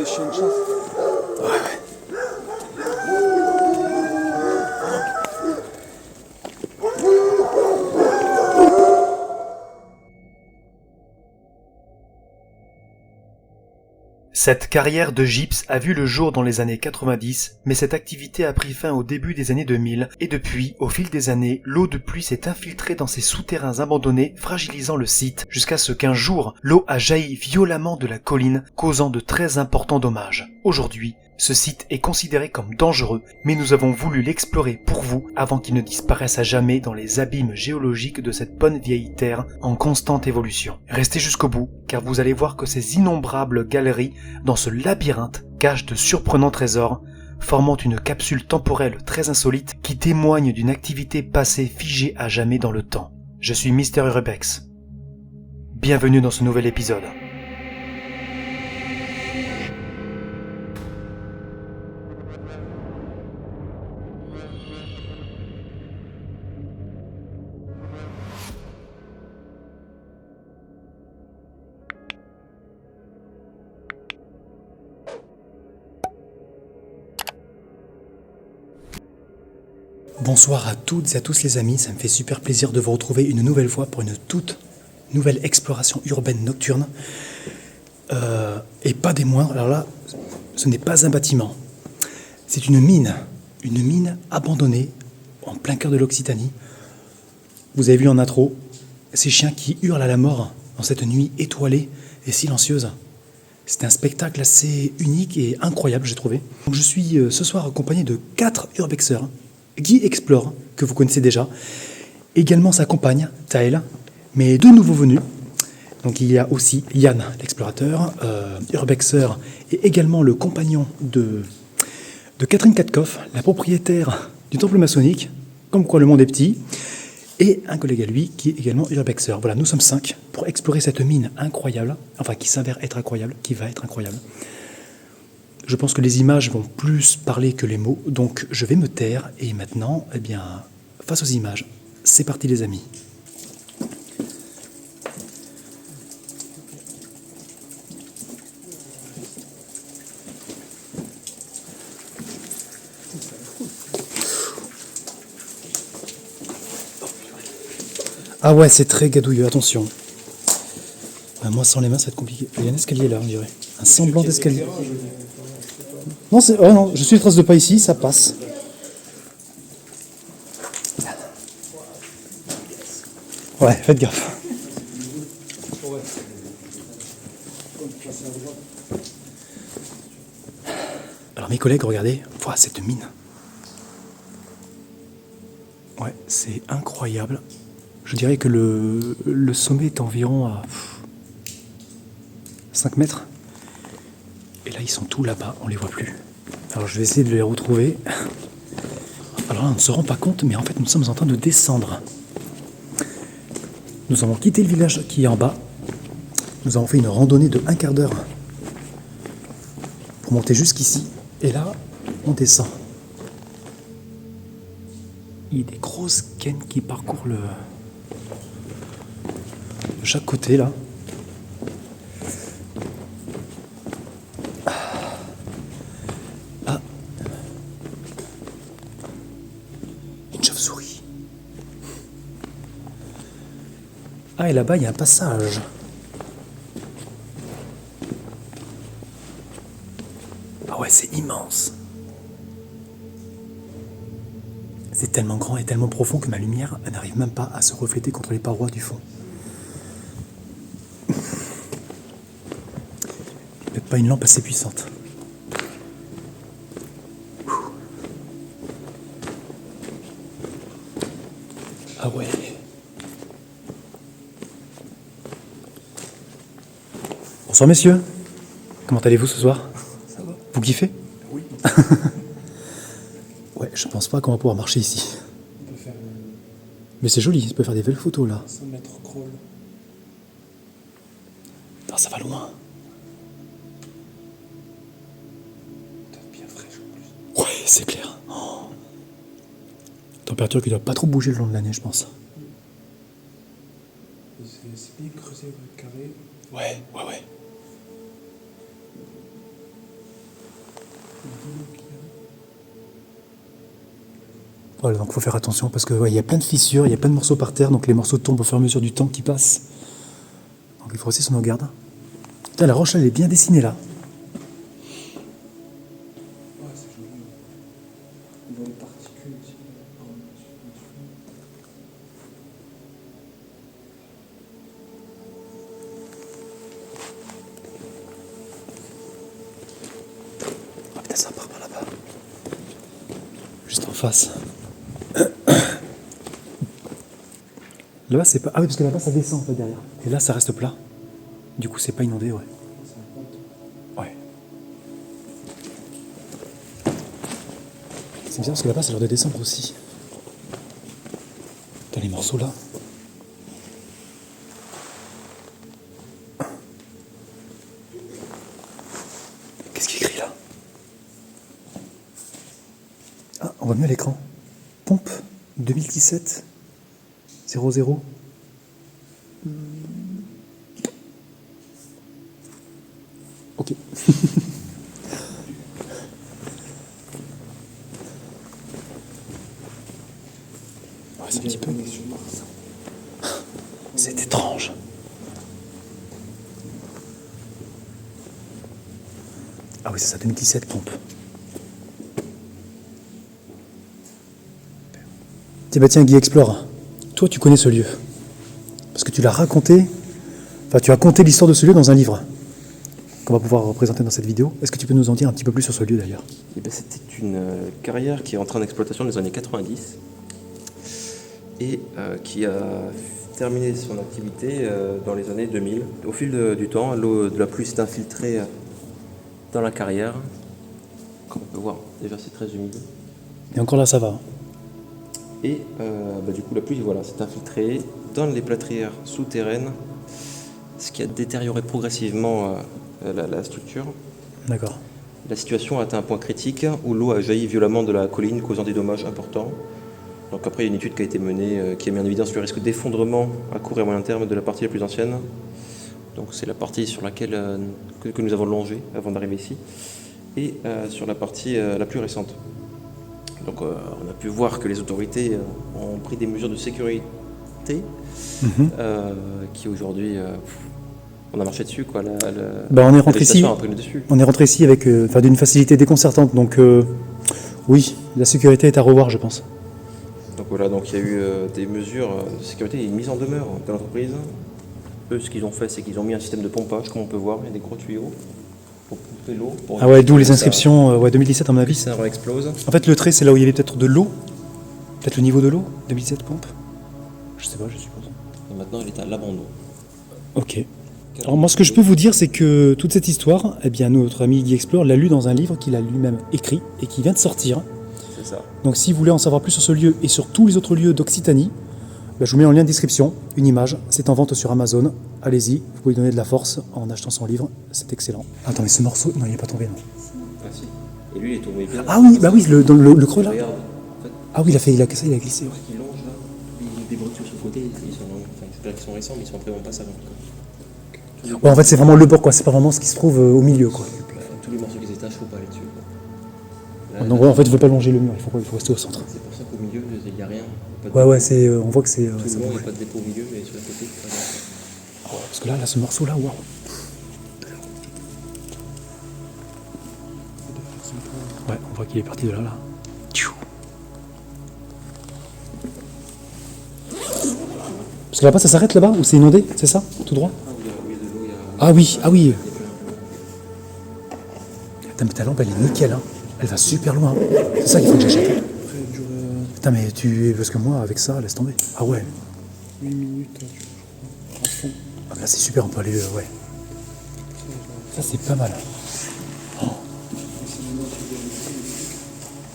chiens de chasse. Cette carrière de gypse a vu le jour dans les années 90, mais cette activité a pris fin au début des années 2000, et depuis, au fil des années, l'eau de pluie s'est infiltrée dans ces souterrains abandonnés, fragilisant le site, jusqu'à ce qu'un jour, l'eau a jailli violemment de la colline, causant de très importants dommages. Aujourd'hui, ce site est considéré comme dangereux, mais nous avons voulu l'explorer pour vous avant qu'il ne disparaisse à jamais dans les abîmes géologiques de cette bonne vieille terre en constante évolution. Restez jusqu'au bout, car vous allez voir que ces innombrables galeries dans ce labyrinthe cachent de surprenants trésors, formant une capsule temporelle très insolite qui témoigne d'une activité passée figée à jamais dans le temps. Je suis Mister Urbex. Bienvenue dans ce nouvel épisode. Bonsoir à toutes et à tous les amis, ça me fait super plaisir de vous retrouver une nouvelle fois pour une toute nouvelle exploration urbaine nocturne. Et pas des moindres, alors là, ce n'est pas un bâtiment, c'est une mine abandonnée en plein cœur de l'Occitanie. Vous avez vu en intro, ces chiens qui hurlent à la mort dans cette nuit étoilée et silencieuse. C'est un spectacle assez unique et incroyable, j'ai trouvé. Donc je suis ce soir accompagné de 4 urbexeurs qui explorent, que vous connaissez déjà. Également sa compagne, Taël, mais 2 nouveaux venus. Donc il y a aussi Yann, l'explorateur, urbexeur, et également le compagnon de Catherine Katkoff, la propriétaire du temple maçonnique, comme quoi le monde est petit, et un collègue à lui qui est également urbexeur. Voilà, nous sommes 5 pour explorer cette mine incroyable, enfin qui s'avère être incroyable, qui va être incroyable. Je pense que les images vont plus parler que les mots, donc je vais me taire, et maintenant, eh bien, face aux images, c'est parti les amis. Ah ouais, c'est très gadouilleux, attention. Moi, sans les mains, ça va être compliqué. Il y a un escalier là, on dirait. Un semblant d'escalier. Non, oh non, je suis les traces de pas ici, ça passe. Ouais, faites gaffe. Alors mes collègues, regardez, voilà cette mine. Ouais, c'est incroyable. Je dirais que le sommet est environ à 5 mètres. Et là, ils sont tous là-bas, on les voit plus. Alors je vais essayer de les retrouver. Alors là, on ne se rend pas compte, mais en fait, nous sommes en train de descendre. Nous avons quitté le village qui est en bas. Nous avons fait une randonnée de 1/4 d'heure pour monter jusqu'ici. Et là, on descend. Il y a des grosses gaines qui parcourent de chaque côté, là. Ah. Une chauve-souris. Ah, et là-bas, il y a un passage. Ah ouais, c'est immense. C'est tellement grand et tellement profond que ma lumière n'arrive même pas à se refléter contre les parois du fond. Peut-être pas une lampe assez puissante. Ah ouais. Bonsoir messieurs. Comment allez-vous ce soir ? Ça va ? Vous kiffez ? Oui. Ouais, je pense pas qu'on va pouvoir marcher ici. On peut faire Mais c'est joli, on peut faire des belles photos là. 100 mètres crawl. Non, ça va loin. T'as bien fraîche en plus. Ouais, c'est clair. Oh. Température qui doit pas trop bouger le long de l'année, je pense. C'est bien creusé, le carré. Ouais. Voilà, donc il faut faire attention parce que ouais, il y a plein de fissures, il y a plein de morceaux par terre, donc les morceaux tombent au fur et à mesure du temps qui passe. Donc il faut rester sur nos gardes. Putain, la roche, elle est bien dessinée là. Ouais, c'est joli. On voit les particules aussi. Ah putain, ça part par là-bas. Juste en face. Là-bas, c'est pas. Ah oui, parce que là-bas, ça descend en fait derrière. Et là, ça reste plat. Du coup, c'est pas inondé, ouais. Ouais. C'est bizarre parce que là-bas, ça a l'air de descendre aussi. Dans les morceaux là. Qu'est-ce qu'il écrit là? Ah, on voit mieux à l'écran. Pompe 2017 00. Ok. Ouais, c'est un petit peu. C'est étrange. Ah oui, c'est ça, 2017 pompe. Tiens, bah tiens, Guy Explore. Toi, tu connais ce lieu. Parce que tu l'as raconté. Enfin, tu as conté l'histoire de ce lieu dans un livre qu'on va pouvoir représenter dans cette vidéo. Est-ce que tu peux nous en dire un petit peu plus sur ce lieu d'ailleurs? Eh ben, c'était une carrière qui est entrée en exploitation dans les années 90 et qui a terminé son activité dans les années 2000. Au fil du temps, l'eau de la pluie s'est infiltrée dans la carrière. Comme on peut voir, déjà c'est très humide. Et encore là, ça va. Et du coup, la pluie voilà, s'est infiltrée dans les plâtrières souterraines, ce qui a détérioré progressivement la structure. D'accord. La situation a atteint un point critique où l'eau a jailli violemment de la colline, causant des dommages importants. Donc après, il y a une étude qui a été menée qui a mis en évidence le risque d'effondrement à court et moyen terme de la partie la plus ancienne. Donc c'est la partie sur laquelle que nous avons longé avant d'arriver ici, et sur la partie la plus récente. Donc on a pu voir que les autorités ont pris des mesures de sécurité qui aujourd'hui, on a marché dessus quoi. On est rentré ici. A pris le dessus. On est rentré ici avec d'une facilité déconcertante. Donc oui, la sécurité est à revoir, je pense. Donc voilà, donc il y a eu des mesures de sécurité et une mise en demeure de l'entreprise. Eux, ce qu'ils ont fait, c'est qu'ils ont mis un système de pompage, comme on peut voir, il y a des gros tuyaux pour pomper l'eau. Ah ouais, d'où les inscriptions, 2017 à mon avis. Ça réexplose. En fait, le trait, c'est là où il y avait peut-être de l'eau. Peut-être le niveau de l'eau, 2017 pompe. Je sais pas, je suppose. Et maintenant, il est à l'abandon. Ok. Alors moi, ce que je peux vous dire, c'est que toute cette histoire, eh bien, notre ami Guy Explore l'a lu dans un livre qu'il a lui-même écrit et qui vient de sortir. C'est ça. Donc si vous voulez en savoir plus sur ce lieu et sur tous les autres lieux d'Occitanie, je vous mets en lien de description une image. C'est en vente sur Amazon. Allez-y, vous pouvez lui donner de la force en achetant son livre. C'est excellent. Attends, mais ce morceau, non, il n'est pas tombé, non. Ah si. Et lui, il est tombé bien. Ah oui, bah oui, dans le creux là. Regarde, en fait, Ah oui, il a cassé, il a glissé. Ouais. il longe là, des bretures sur le côté, ils sont, enfin, je sais pas qu'ils sont récents, mais ils sont vraiment pas savants. Ouais, en fait, c'est vraiment le bord, quoi. C'est pas vraiment ce qui se trouve au milieu, quoi. Tous les morceaux qui s'étachent, faut pas aller dessus. Quoi. Là, Donc ouais, en fait, il ne faut pas longer le mur, il faut rester au centre. c'est pour ça qu'au milieu, il n'y a rien. Pas de Ouais, dépôt. ouais, c'est, on voit que c'est. Tout ça le long, il bouge. n'y a pas de dépôt au milieu, mais sur le côté, pas de... Ouais, parce que là, ce morceau-là, waouh. Ouais, on voit qu'il est parti de là, là. Tchou. Parce que là-bas, ça s'arrête là-bas ou c'est inondé, c'est ça, tout droit? Ah oui, il y a de l'eau, il y a... Ah oui, ah oui. Putain, mais ta lampe, elle est nickel, hein. Elle va super loin. C'est ça qu'il faut que j'achète. Après, elle dure Putain, mais tu. Parce que moi, avec ça, laisse tomber. Ah ouais. 8 minutes, je crois. À fond. Ah, là, c'est super, on peut aller. Ouais. Ça, c'est pas mal. Oh.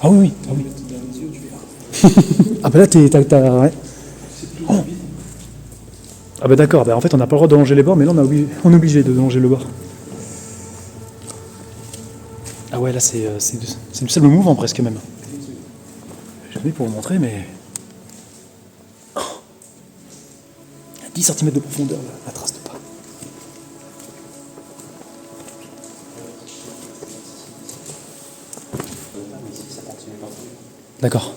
Ah oui, oui. Ah, oui. Ah bah là, ouais. Oh. Ah bah d'accord, bah en fait on n'a pas le droit de longer les bords, mais là on est obligé de longer le bord. Ah ouais, là c'est du sable mouvant presque même. J'ai oublié pour vous montrer, mais... Oh. 10 cm de profondeur, la trace de pas. D'accord.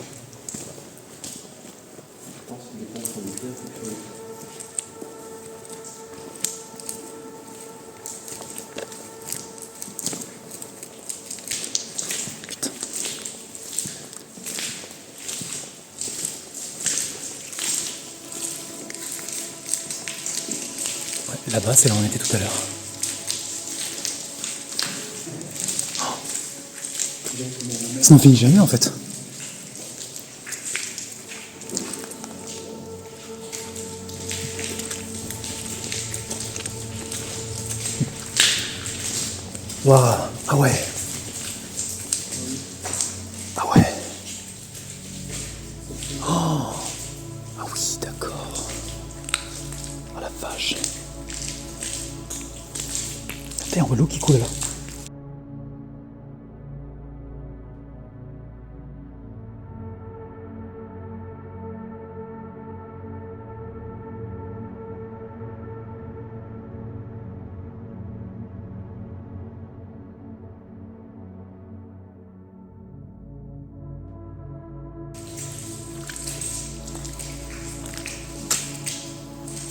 Là-bas, c'est là où on était tout à l'heure. Ça n'en finit jamais en fait. Waouh. Ah ouais. Ah ouais. Oh. Ah oui, d'accord. Oh la vache. Putain, on voit l'eau qui coule là.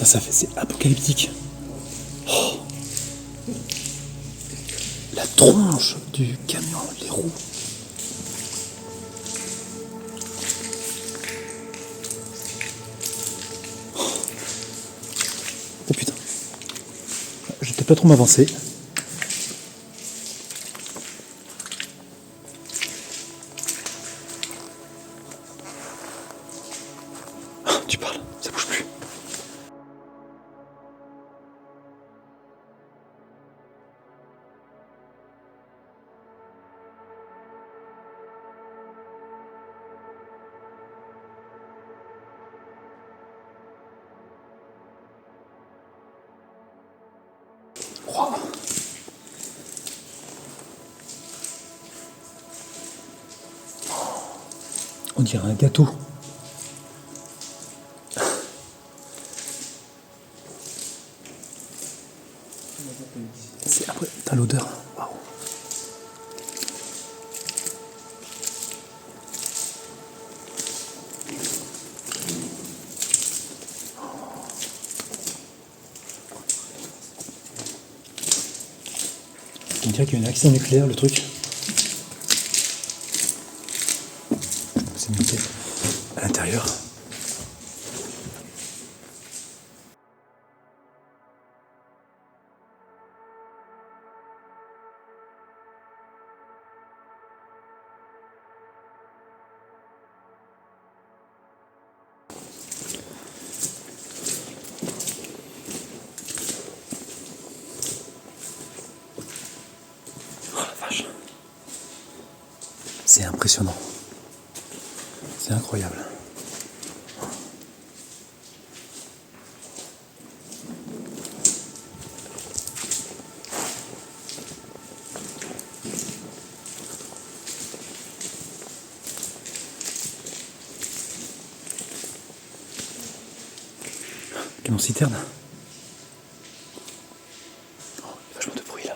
Ça fait, c'est apocalyptique. Oh. La tronche du camion, les roues. Oh putain. Je vais peut-être pas trop m'avancer. Ah, tu parles, ça bouge plus. Wow. On dirait un gâteau. C'est après, t'as l'odeur. Waouh. On dirait qu'il y a un accident nucléaire, le truc. C'est monté à l'intérieur. Oh la vache. C'est impressionnant. C'est incroyable. Camion citerne. Oh, il y a vachement de bruit là.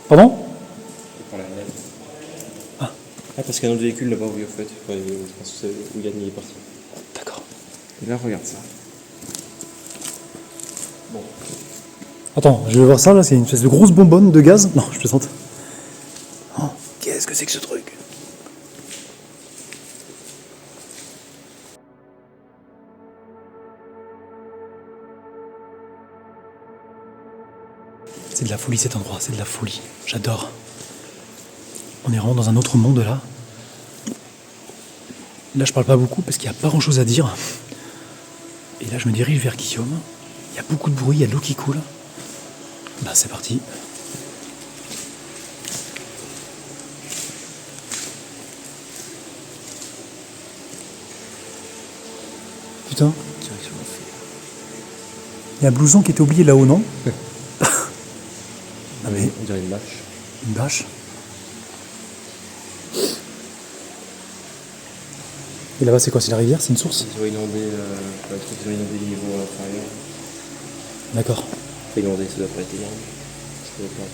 Pardon? Par la nef. Ah. Ah, parce qu'il y a un autre véhicule là-bas, oui, en fait. Ouais, je pense que c'est où Yann il est parti. D'accord. Et là, regarde ça. Bon. Attends, je vais voir ça là, c'est une espèce de grosse bonbonne de gaz. Non, je plaisante. Oh, qu'est-ce que c'est que ce truc? C'est de la folie cet endroit, c'est de la folie. J'adore. On est vraiment dans un autre monde là. Là, je parle pas beaucoup parce qu'il n'y a pas grand chose à dire. Et là, je me dirige vers Guillaume. Il y a beaucoup de bruit, il y a de l'eau qui coule. Bah, c'est parti. Putain. Il y a un blouson qui était oublié là-haut, non? dirait une bâche. Une bâche. Et là-bas, c'est quoi? C'est la rivière? C'est une source? Ils ont inondé, ils ont inondé les niveaux inférieurs. D'accord. Enfin, inondé, ça doit pas être énorme. Ça doit pas être...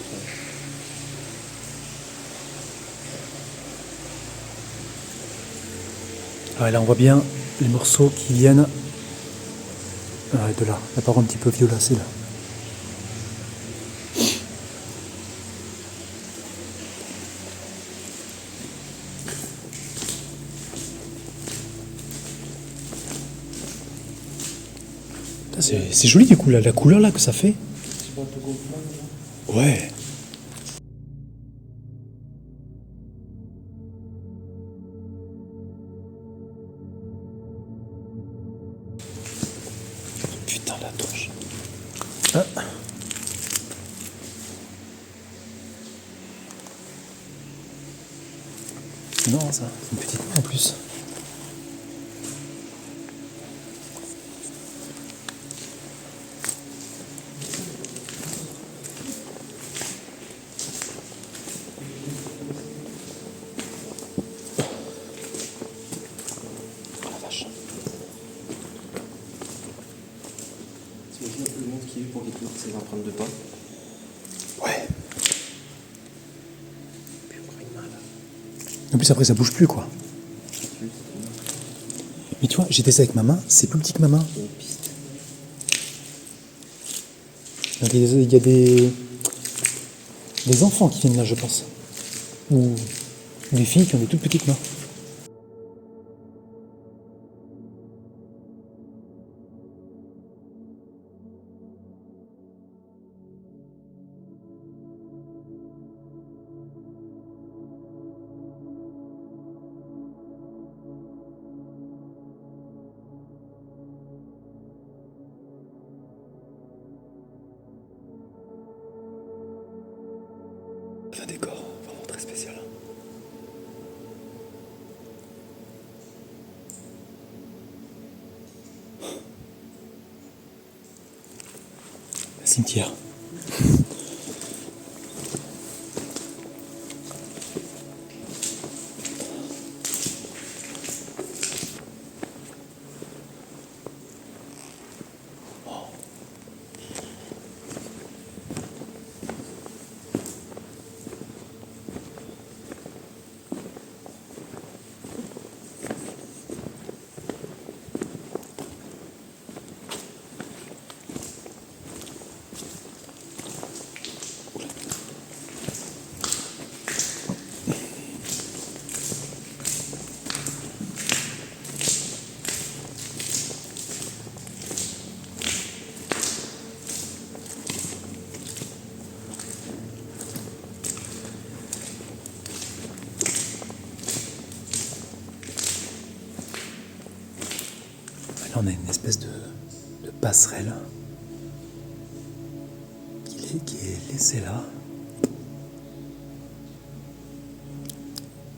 Ah, là, on voit bien les morceaux qui viennent de là. La part un petit peu violacée, là. C'est joli du coup, là, la couleur là que ça fait. C'est pas un peu gonflable, là? Ouais. Putain la torche. Ah. Non ça, c'est une petite main en plus. Oh la vache. T'imagines un peu le monde qu'il y a eu pour qu'il trouve ces empreintes de pas? Ouais. Puis encore une main là. En plus après ça bouge plus quoi. Plus, Mais tu vois, j'ai testé avec ma main, c'est plus petit que ma main. c'est une piste. Donc il y a des enfants qui viennent là je pense. Ou des filles qui ont des toutes petites mains. Un décor vraiment très spécial. Un cimetière. Là, on a une espèce de passerelle qui est laissée là.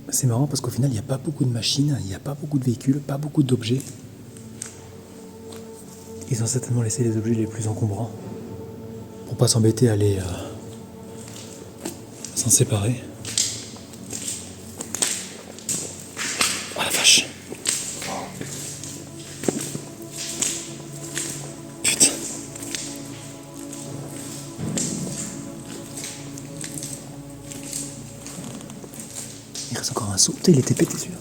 C'est marrant parce qu'au final, il n'y a pas beaucoup de machines, il n'y a pas beaucoup de véhicules, pas beaucoup d'objets. Ils ont certainement laissé les objets les plus encombrants pour pas s'embêter à les s'en séparer. Oh la vache! Putain! Il reste encore un saut. Putain, il était pété celui-là.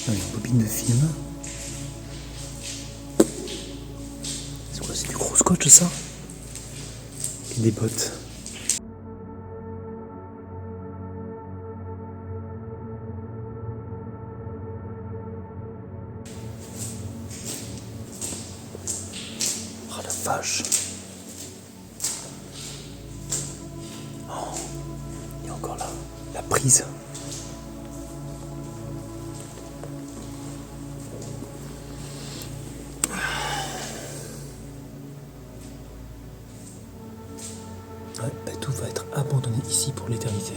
Ah, une bobine de film. C'est quoi? C'est du gros scotch ça? Et des bottes. Oh la vache. Oh, il y a encore la prise. Ouais, bah, tout va être abandonné ici pour l'éternité.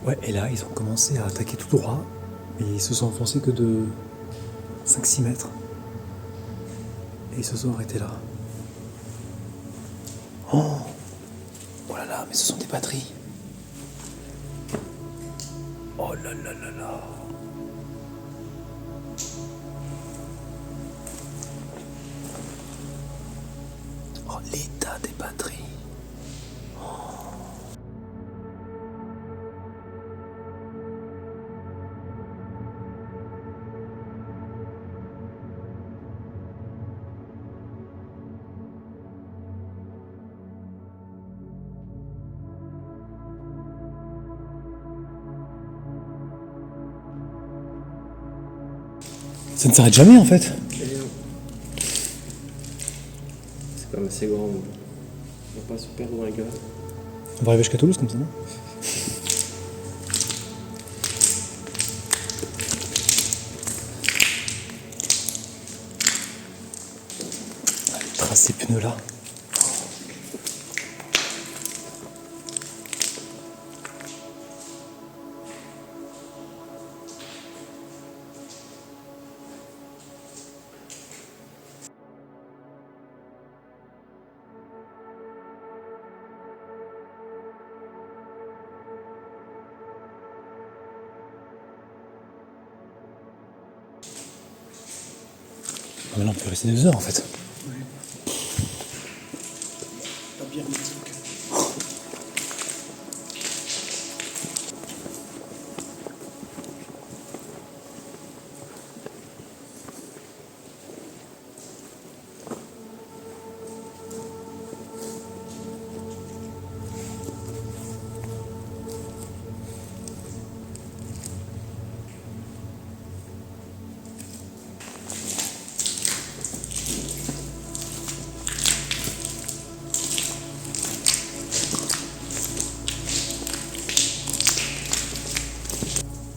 Ouais, et là, ils ont commencé à attaquer tout droit, et ils se sont enfoncés que de 5-6 mètres. Et ils se sont arrêtés là. Oh! Oh là là, mais ce sont des batteries. Oh là là là là. Oh, l'état des batteries. Ça ne s'arrête jamais en fait. C'est quand même assez grand. On va pas se perdre dans les gars. On va arriver jusqu'à Toulouse comme ça, non? Trace ces pneus là. Mais là on peut rester 2 heures en fait.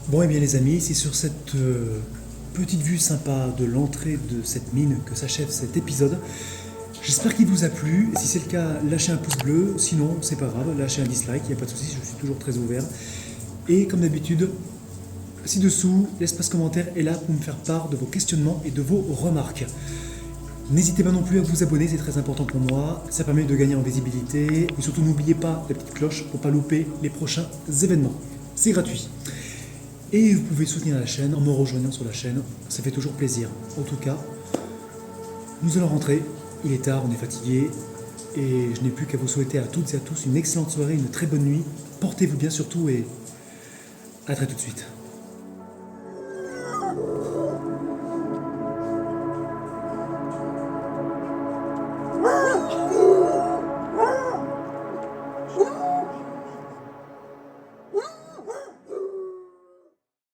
Bon et bien les amis, c'est sur cette petite vue sympa de l'entrée de cette mine que s'achève cet épisode. J'espère qu'il vous a plu. Si c'est le cas, lâchez un pouce bleu. Sinon, c'est pas grave, lâchez un dislike, il n'y a pas de souci, je suis toujours très ouvert. Et comme d'habitude, ci-dessous, l'espace commentaire est là pour me faire part de vos questionnements et de vos remarques. N'hésitez pas non plus à vous abonner, c'est très important pour moi. Ça permet de gagner en visibilité. Et surtout, n'oubliez pas la petite cloche pour ne pas louper les prochains événements. C'est gratuit. Et vous pouvez soutenir la chaîne en me rejoignant sur la chaîne, ça fait toujours plaisir. En tout cas, nous allons rentrer, il est tard, on est fatigué, et je n'ai plus qu'à vous souhaiter à toutes et à tous une excellente soirée, une très bonne nuit. Portez-vous bien surtout et à très tout de suite.